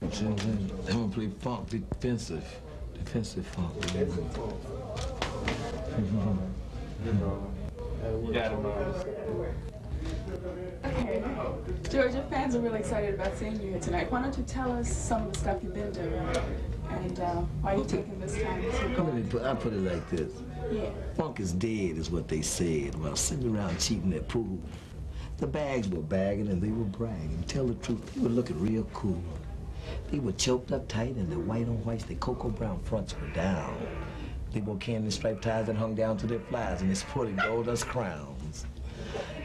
I'm gonna play funk, defensive funk. Defensive funk. You got him. Okay, George, your fans are really excited about seeing you here tonight. Why don't you tell us some of the stuff you've been doing and why you're taking this time to I put it like this. Yeah. Funk is dead is what they said while sitting around cheating at pool. The bags were bagging and they were bragging. Tell the truth, they were looking real cool. They were choked up tight and their white on whites, their cocoa brown fronts were down. They wore candy striped ties that hung down to their flies and they sported gold dust crowns.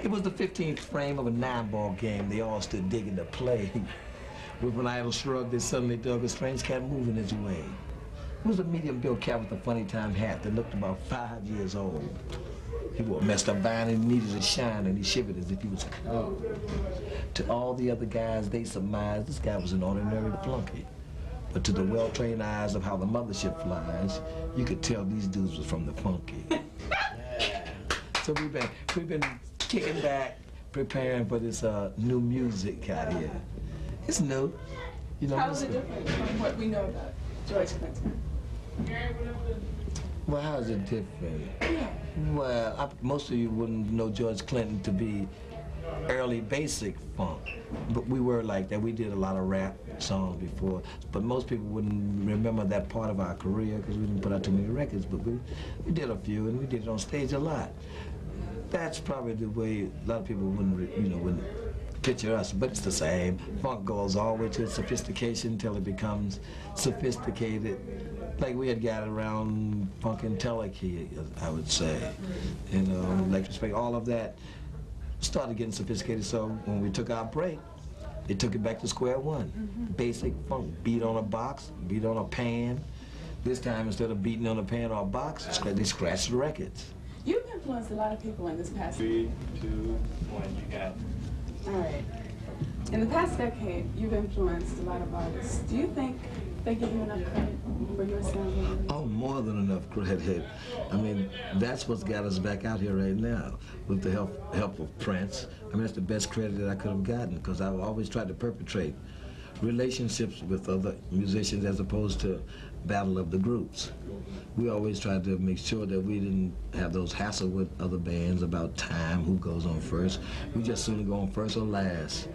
It was the 15th frame of a 9-ball game. They all stood digging to play. With an idle shrug, they suddenly dug a strange cat moving his way. It was a medium-built cat with a funny time hat that looked about 5 years old. He wore a messed up vine and he needed a shine and he shivered as if he was cold. To all the other guys, they surmised this guy was an ordinary flunky. But to the well-trained eyes of how the mothership flies, you could tell these dudes was from the funky. So we've been kicking back, preparing for this new music out here. It's new. You know, how is it different from what we know about George Clinton? Well, how is it different? Yeah. Well, most of you wouldn't know George Clinton to be early basic funk, but we were like that. We did a lot of rap songs before, but most people wouldn't remember that part of our career because we didn't put out too many records, but we did a few and we did it on stage a lot. That's probably the way a lot of people wouldn't picture us, but it's the same. Funk goes all the way to sophistication until it becomes sophisticated. Like we had got around funkadelic, I would say. You know, like respect, all of that started getting sophisticated. So when we took our break, it took it back to square one. Basic funk, beat on a box, beat on a pan. This time, instead of beating on a pan or a box, they scratched the records. You've influenced a lot of people in this past 3, 2, 1, you got it. All right. In the past decade, you've influenced a lot of artists. Do you think they give you enough credit for your sound? Oh, more than enough credit. I mean, that's what's got us back out here right now with the help of Prince. I mean, that's the best credit that I could have gotten because I've always tried to perpetrate relationships with other musicians as opposed to battle of the groups. We always tried to make sure that we didn't have those hassle with other bands about time, who goes on first. We just sooner go on first or last,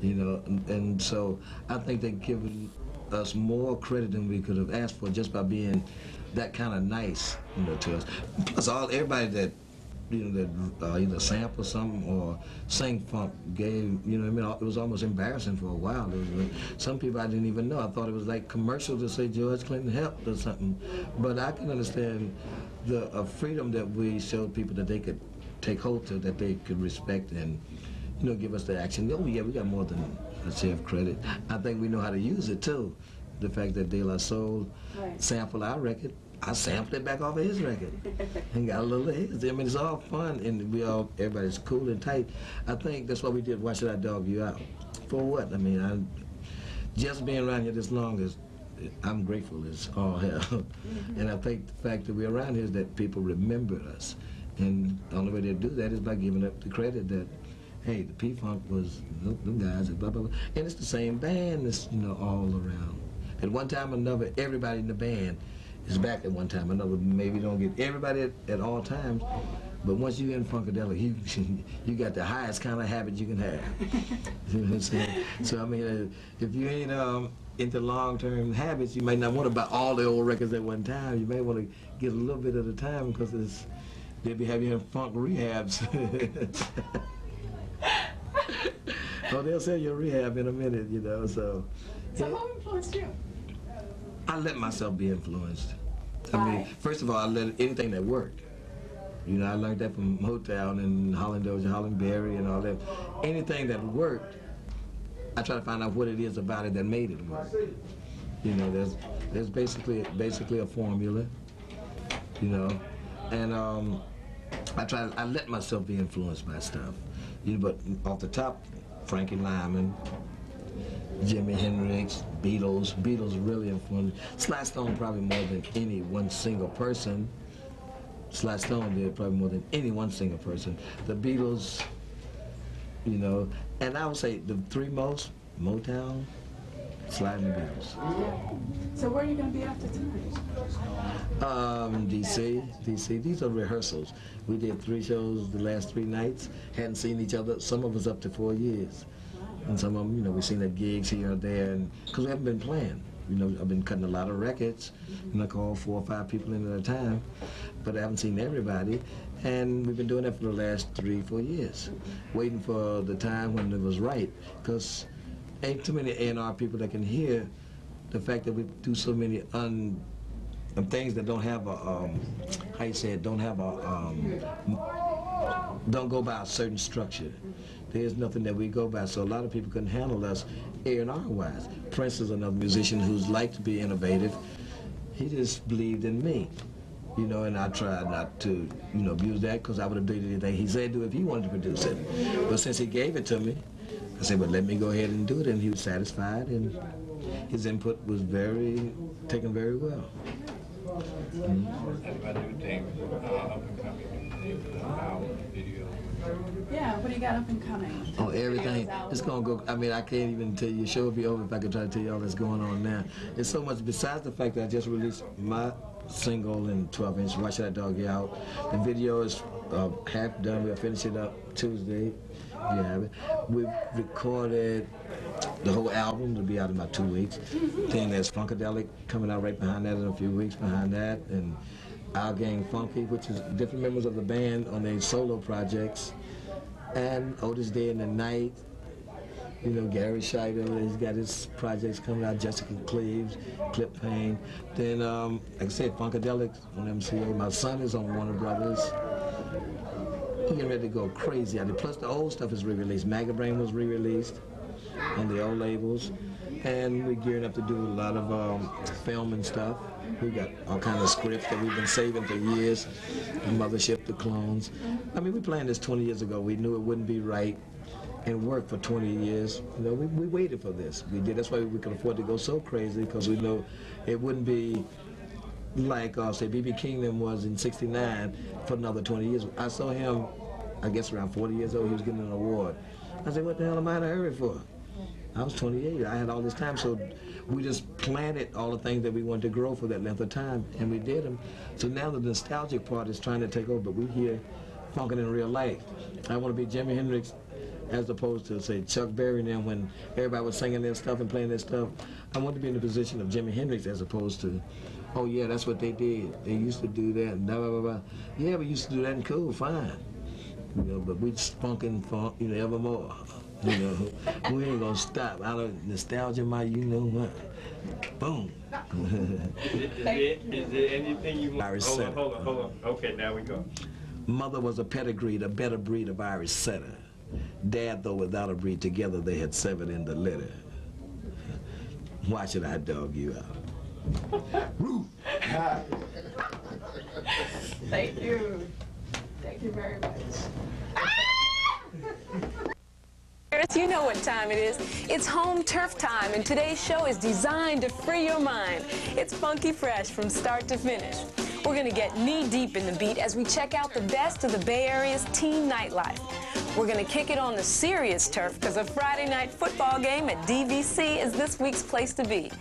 you know. And so I think they've given us more credit than we could have asked for just by being that kind of nice, you know, to us. Plus, everybody that that either sample something or sing funk gave, you know what I mean, it was almost embarrassing for a while. Some people I didn't even know. I thought it was like commercial to say George Clinton helped or something. But I can understand the freedom that we showed people that they could take hold to, that they could respect and, you know, give us the action. Oh yeah, we got more than a share of credit. I think we know how to use it too. The fact that De La Soul sampled our record, I sampled it back off of his record and got a little of his. I mean, it's all fun and everybody's cool and tight. I think that's what we did. Why Should I Dog You Out? For what? I mean, just being around here this long I'm grateful as all hell. And I think the fact that we're around here is that people remember us. And the only way they do that is by giving up the credit that, hey, the P-Funk was them guys and blah, blah, blah. And it's the same band that's, you know, all around. At one time or another, everybody in the band is back at one time or another. Maybe don't get everybody at all times, but once you're in Funkadelic, you got the highest kind of habit you can have. You know what I'm saying? So, I mean, if you ain't into long-term habits, you might not want to buy all the old records at one time. You may want to get a little bit at a time because they'll be having funk rehabs. Oh, they'll sell you a rehab in a minute, you know, so. So who influenced you? I let myself be influenced. Why? I mean, first of all, I let anything that worked. You know, I learned that from Motown and Holland Dozier, Holland Berry and all that. Anything that worked, I try to find out what it is about it that made it work. You know, there's basically a formula, you know, and I let myself be influenced by stuff. You know, but off the top, Frankie Lyman, Jimi Hendrix, Beatles really influenced. Sly Stone probably more than any one single person. Sly Stone did probably more than any one single person. The Beatles, you know, and I would say the three most, Motown, sliding the Beatles. So where are you going to be after tonight? DC. These are rehearsals. We did 3 shows the last 3 nights. Hadn't seen each other. Some of us up to 4 years, and some of them, you know, we've seen at gigs here or there, and because we haven't been playing. You know, I've been cutting a lot of records, and I call 4 or 5 people in at a time, but I haven't seen everybody. And we've been doing that for the last 3 or 4 years, waiting for the time when it was right, because ain't too many A&R people that can hear the fact that we do so many things that don't have a, how you say it, don't have a, don't go by a certain structure. There's nothing that we go by, so a lot of people couldn't handle us A&R wise. Prince is another musician who's liked to be innovative. He just believed in me, you know, and I tried not to, you know, abuse that, because I would have done anything he said do if he wanted to produce it. But since he gave it to me, I said, well, let me go ahead and do it, and he was satisfied, and his input was taken very well. Yeah, what do you got up and coming? Oh, everything. It's going to go, I mean, I can't even tell you. The show will be over if I could try to tell you all that's going on now. It's so much, besides the fact that I just released my single in 12-inch, Why Should I Dog You Out? The video is half done. We'll finish it up Tuesday. You have it. We've recorded the whole album. It'll be out in about 2 weeks. Then there's Funkadelic coming out right behind that in a few weeks behind that. And Our Gang Funky, which is different members of the band on their solo projects. And Otis Day in the Night. You know, Gary Scheider, he's got his projects coming out. Jessica Cleaves, Clip Payne. Then, like I said, Funkadelic on MCA. My son is on Warner Brothers. He's getting ready to go crazy out there. Plus, the old stuff is re-released. Magabrain was re-released on the old labels. And we're gearing up to do a lot of film and stuff. We got all kinds of scripts that we've been saving for years. The Mothership, The Clones. I mean, we planned this 20 years ago. We knew it wouldn't be right and worked for 20 years. You know, we waited for this. We did. That's why we could afford to go so crazy, because we know it wouldn't be like, say, B.B. Kingdom was in '69 for another 20 years. I saw him, I guess around 40 years old, he was getting an award. I said, what the hell am I in a hurry for? I was 28, I had all this time, so we just planted all the things that we wanted to grow for that length of time, and we did them. So now the nostalgic part is trying to take over, but we hear funkin' in real life. I want to be Jimi Hendrix as opposed to, say, Chuck Berry and them, when everybody was singing their stuff and playing their stuff. I want to be in the position of Jimi Hendrix as opposed to, oh yeah, that's what they did. They used to do that, and blah, blah, blah, blah. Yeah, we used to do that, and cool, fine. You know, but we just funkin', you know, evermore. You know, we ain't gonna stop. Out of nostalgia, you know what? Boom. Is there anything you want? Hold on. Okay, now we go. Mother was a pedigreed, a better breed of Irish setter. Dad, though without a breed, together they had 7 in the litter. Why should I dog you out? Woo! Thank you. Thank you very much. You know what time it is. It's home turf time, and today's show is designed to free your mind. It's funky fresh from start to finish. We're going to get knee-deep in the beat as we check out the best of the Bay Area's teen nightlife. We're going to kick it on the serious turf, because a Friday night football game at DVC is this week's place to be.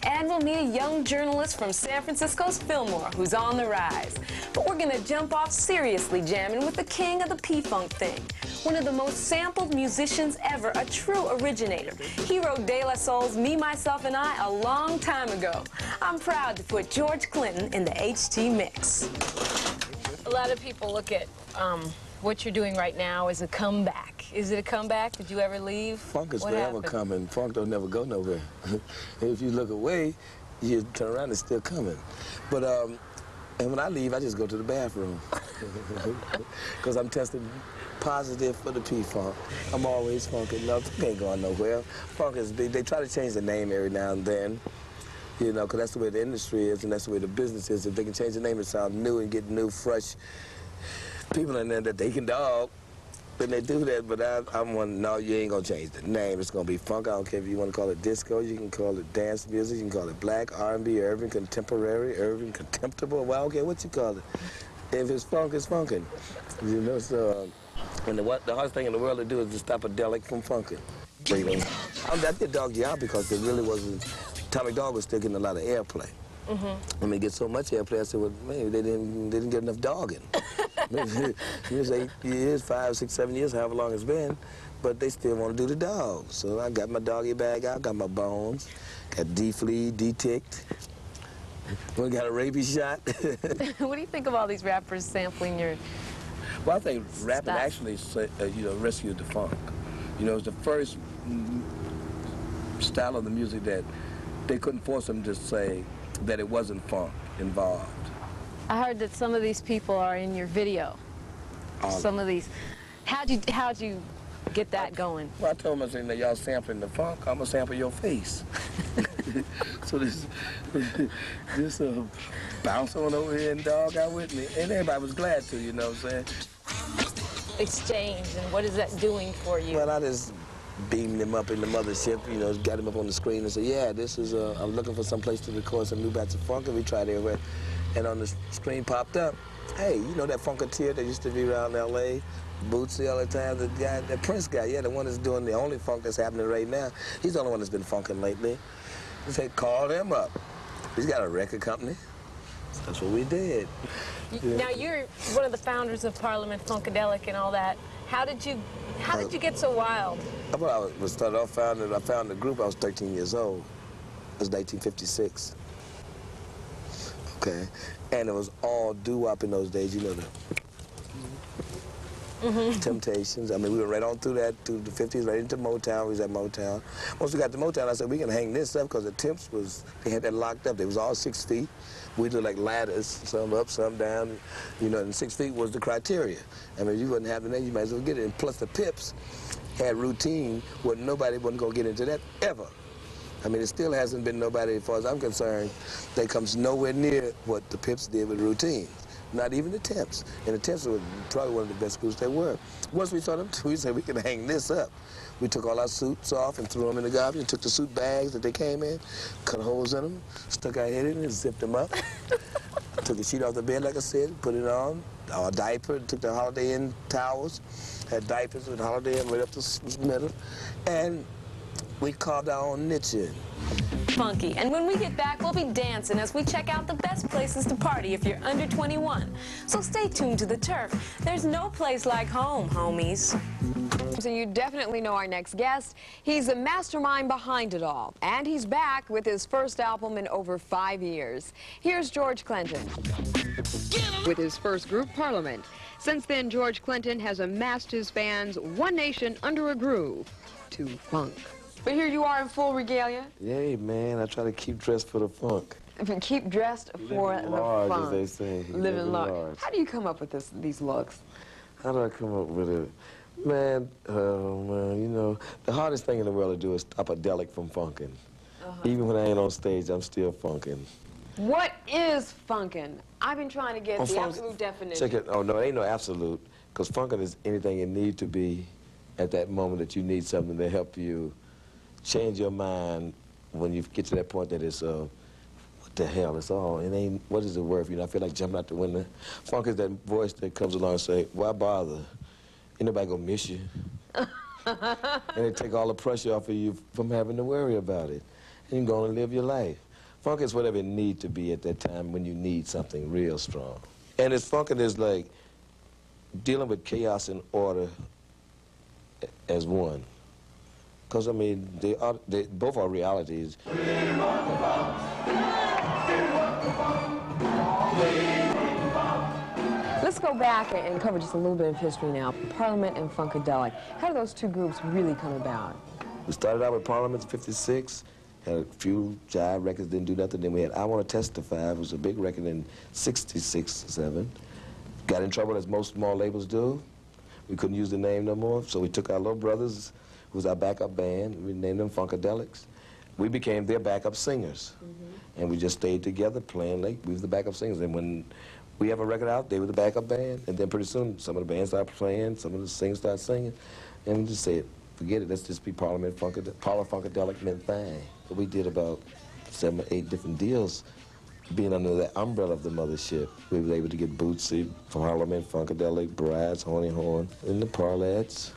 And we'll meet a young journalist from San Francisco's Fillmore who's on the rise. But we're going to jump off seriously jamming with the king of the P-Funk thing. One of the most sampled musicians ever, a true originator. He wrote De La Soul's Me, Myself, and I a long time ago. I'm proud to put George Clinton in the HT mix. A lot of people look at what you're doing right now as a comeback. Is it a comeback? Did you ever leave? Funk is forever coming. Funk don't never go nowhere. If you look away, you turn around, it's still coming. But and when I leave, I just go to the bathroom. Because I'm testing positive for the P-Funk. I'm always funking. No, funk ain't going nowhere. Funk is big. They try to change the name every now and then, you know, because that's the way the industry is and that's the way the business is. If they can change the name and sound new and get new, fresh people in there that they can dog, then they do that. But I'm one, no, you ain't going to change the name. It's going to be funk. I don't care if you want to call it disco. You can call it dance music. You can call it black, R&B, urban, contemporary, urban, contemptible. Well, I don't care what you call it. If it's funk, it's funkin'. You know, so... And the hardest thing in the world to do is to stop a delic from funking. freedom. I did Dog You Out because it really wasn't, Atomic Dog was still getting a lot of airplay. I mean, get so much airplay, I said, well, maybe they didn't get enough dogging. It was 8 years, 5, 6, 7 years, however long it's been, but they still want to do the dog. So I got my doggy bag out, got my bones, got defleed, deticked. We got a rabies shot. What do you think of all these rappers sampling your Well, I think rapping stuff? actually, rescued the funk. You know, it's the first style of the music that they couldn't force them to say that it wasn't funk involved. I heard that some of these people are in your video. Some of these. How'd you get that going? Well, I told them, I said, y'all sampling the funk, I'm gonna sample your face. So this bounce on over here and dog out with me. And everybody was glad to, you know what I'm saying? Exchange, and what is that doing for you? Well, I just beamed him up in the mothership, you know, got him up on the screen and said, yeah, this is, I'm looking for some place to record some new batch of funk, and we tried everywhere. And on the screen popped up, hey, you know that funketeer that used to be around L.A., Bootsy all the time, the guy, that Prince guy, yeah, the one that's doing the only funk that's happening right now. He's the only one that's been funking lately. He said, call him up. He's got a record company. That's what we did. Now, you're one of the founders of Parliament Funkadelic and all that. How did you get so wild? Well, I started off I found the group, I was 13 years old. It was 1956. Okay, and it was all doo-wop in those days, you know, the Temptations. I mean, we went right on through that, through the 50s, right into Motown. We was at Motown. Once we got to Motown, I said, we can hang this up, because the Temps they had that locked up. They was all 6 feet. We did like ladders, some up, some down, you know, and 6 feet was the criteria. I mean, if you wasn't having that, you might as well get it. And plus the Pips had routine where nobody wasn't going to get into that ever. I mean, it still hasn't been nobody, as far as I'm concerned, that comes nowhere near what the Pips did with routines. Not even the Temps. And the Temps were probably one of the best groups there were. Once we saw them, we said, we can hang this up. We took all our suits off and threw them in the garbage, and took the suit bags that they came in, cut holes in them, stuck our head in it, and zipped them up. Took the sheet off the bed, like I said, put it on, our diaper, took the Holiday Inn towels, had diapers with Holiday Inn right up the middle, and we carved our own niche in. Funky. And when we get back, we'll be dancing as we check out the best places to party if you're under 21. So stay tuned to The Turf. There's no place like home, homies. So you definitely know our next guest. He's the mastermind behind it all. And he's back with his first album in over 5 years. Here's George Clinton with his first group, Parliament. Since then, George Clinton has amassed his fans one nation under a groove to funk. But here you are in full regalia. Yay, man, I try to keep dressed for the funk. Keep dressed for the large, funk. as they say. Living large. How do you come up with these looks? How do I come up with it? Man, you know, the hardest thing in the world to do is stop a delic from funking. Even when I ain't on stage, I'm still funking. What is funkin'? I've been trying to get the absolute definition. Check it. Oh, no, it ain't no absolute, because funkin' is anything you need to be at that moment that you need something to help you change your mind when you get to that point that it's, what the hell, it's all, it ain't, what is it worth? You know, I feel like jumping out the window. Funk is that voice that comes along and say, why bother? Ain't nobody gonna miss you. And it take all the pressure off of you from having to worry about it. And you can go and live your life. Funk is whatever it needs to be at that time when you need something real strong. And it's funkin' is like dealing with chaos and order as one. Because, I mean, they both are realities. Let's go back and cover just a little bit of history now. Parliament and Funkadelic. How did those two groups really come about? We started out with Parliament in '56, had a few jive records, didn't do nothing. Then we had I Want to Testify, it was a big record in '66, '7. Got in trouble, as most small labels do. We couldn't use the name no more, so we took our little brothers, who was our backup band, we named them Funkadelics. We became their backup singers. And we just stayed together playing, like, we were the backup singers. And when we have a record out, they were the backup band, and then pretty soon some of the bands started playing, some of the singers started singing, and we just said, forget it, let's just be Parliament Funkadelic meant thing. But we did about 7 or 8 different deals being under the umbrella of the mothership. We were able to get Bootsy, Parliament, Funkadelic, Brides, Honey Horn, and the Parlettes.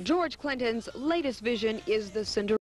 George Clinton's latest vision is the Cinderella.